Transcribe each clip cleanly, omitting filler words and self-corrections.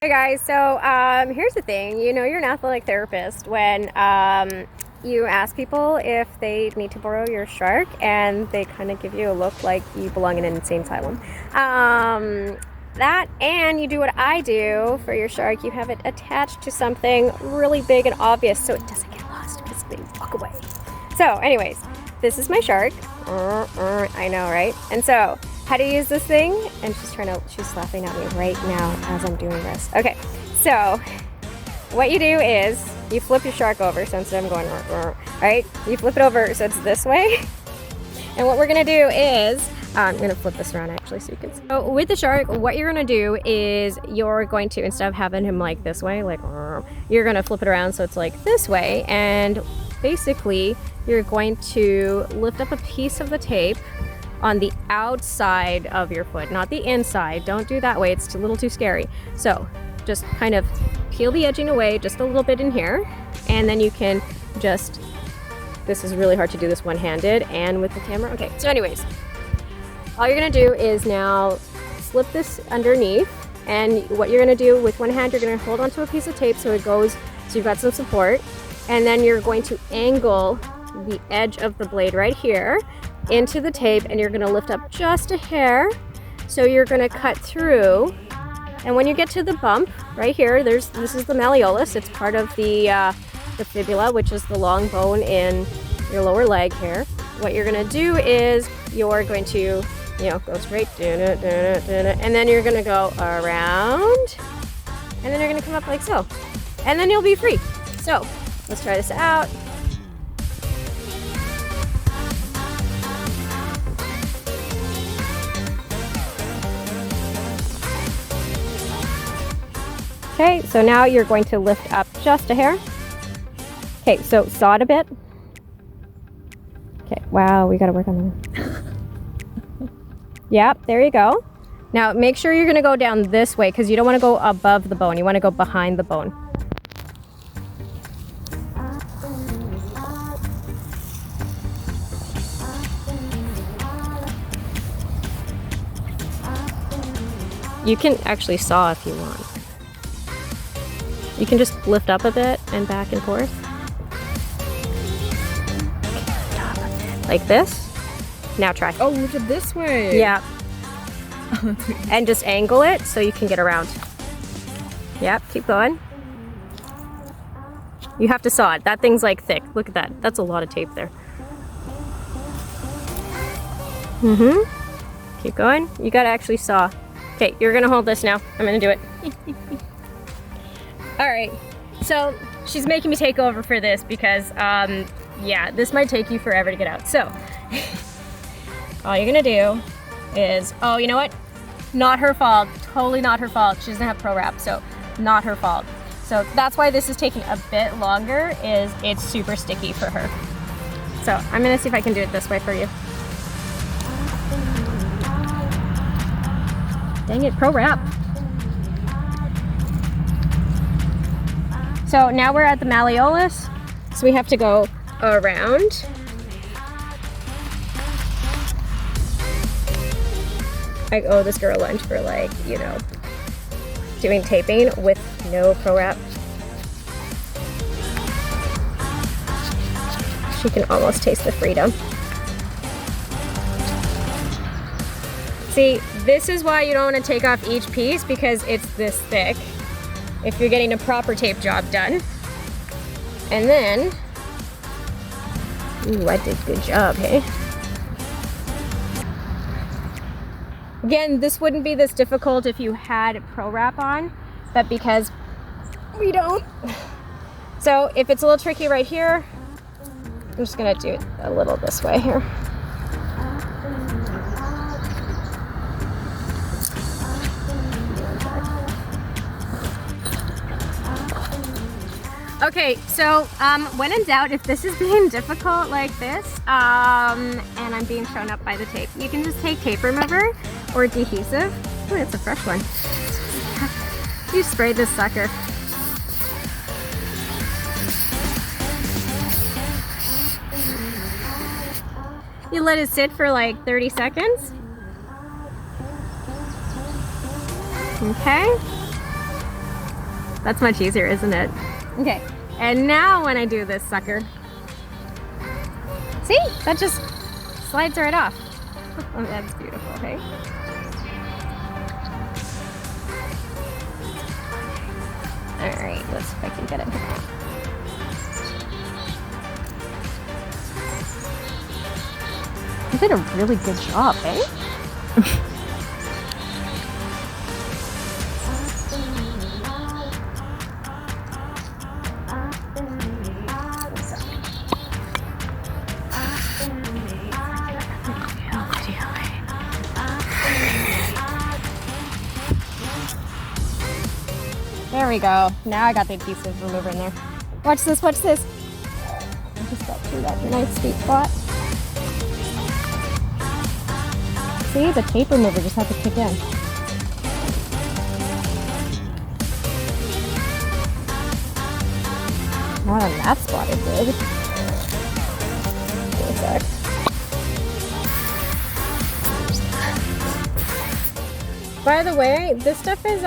Hey guys, so here's the thing. You know, you're an athletic therapist when you ask people if they need to borrow your shark and they kind of give you a look like you belong in an insane asylum. That and you do what I do for your shark. You have it attached to something really big and obvious so it doesn't get lost because they walk away. So anyways, this is my shark. I know, right? And so how to use this thing, and she's laughing at me right now as I'm doing this. Okay, so what you do is you flip your shark over, so instead I'm going right, you flip it over so it's this way. And what we're gonna do is, I'm gonna flip this around actually so you can see. So with the shark, what you're gonna do is you're going to, instead of having him like this way, like, you're gonna flip it around so it's like this way, and basically you're going to lift up a piece of the tape on the outside of your foot, not the inside. Don't do that way, it's a little too scary. So just kind of peel the edging away just a little bit in here, and then you can just, this is really hard to do this one-handed and with the camera. Okay, so anyways, all you're gonna do is now slip this underneath, and what you're gonna do with one hand, you're gonna hold onto a piece of tape so it goes, so you've got some support, and then you're going to angle the edge of the blade right here into the tape, and you're gonna lift up just a hair. So you're gonna cut through, and when you get to the bump right here, this is the malleolus. It's part of the fibula, which is the long bone in your lower leg here. What you're gonna do is you're going to, go straight, and then you're gonna go around, and then you're gonna come up like so, and then you'll be free. So let's try this out. Okay, so now you're going to lift up just a hair. Okay, so saw it a bit. Okay, wow, we gotta work on that. Yep, there you go. Now make sure you're gonna go down this way because you don't wanna go above the bone, you wanna go behind the bone. You can actually saw if you want. You can just lift up a bit and back and forth. Like this. Now try. Oh, lift it this way. Yeah. And just angle it so you can get around. Yep, keep going. You have to saw it. That thing's like thick. Look at that. That's a lot of tape there. Keep going. You gotta actually saw. Okay, you're gonna hold this now. I'm gonna do it. All right, so she's making me take over for this because, yeah, this might take you forever to get out. So, all you're gonna do is, oh, you know what? Not her fault, totally not her fault. She doesn't have pro wrap, so not her fault. So that's why this is taking a bit longer, is it's super sticky for her. So I'm gonna see if I can do it this way for you. Dang it, pro wrap. So now we're at the malleolus, so we have to go around. I owe this girl lunch for doing taping with no pro wrap. She can almost taste the freedom. See, this is why you don't want to take off each piece, because it's this thick if you're getting a proper tape job done. And then, ooh, I did a good job, hey? Again, this wouldn't be this difficult if you had pro wrap on, but because we don't. So if it's a little tricky right here, I'm just gonna do it a little this way here. Okay, so when in doubt, if this is being difficult like this, and I'm being shown up by the tape, you can just take tape remover or adhesive. Oh, it's a fresh one. You spray this sucker. You let it sit for like 30 seconds. Okay. That's much easier, isn't it? Okay, and now when I do this sucker, see, that just slides right off. Oh, that's beautiful, hey? All right, let's see if I can get it. You did a really good job, eh? There we go. Now I got the adhesive remover in there. Watch this, watch this. I just got through that nice sweet spot. See, the tape remover just had to kick in. Not on that spot it did. Wait a sec. By the way, this stuff is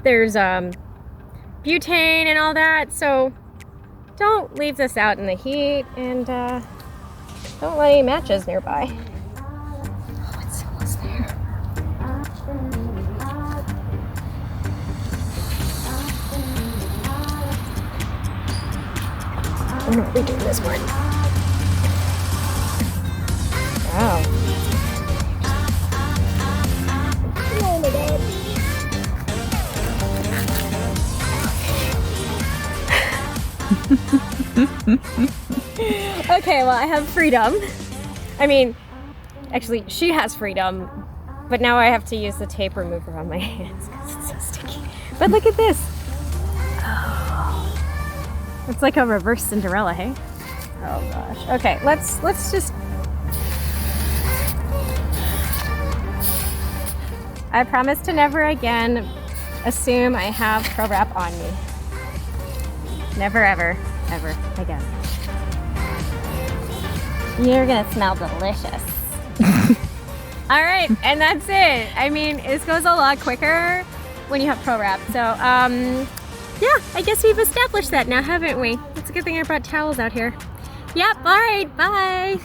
there's butane and all that, so don't leave this out in the heat, and don't let any matches nearby. Oh, it's almost there. I'm not redoing this one. Wow. Oh my god. Okay, well, I have freedom. I mean, actually, she has freedom, but now I have to use the tape remover on my hands because it's so sticky. But look at this. Oh, it's like a reverse Cinderella, hey? Oh gosh. Okay, let's just. I promise to never again assume I have Pro Wrap on me. Never, ever, ever again. You're gonna smell delicious. All right, and that's it. I mean, this goes a lot quicker when you have Pro Wrap. So, yeah, I guess we've established that now, haven't we? It's a good thing I brought towels out here. Yep, all right, bye.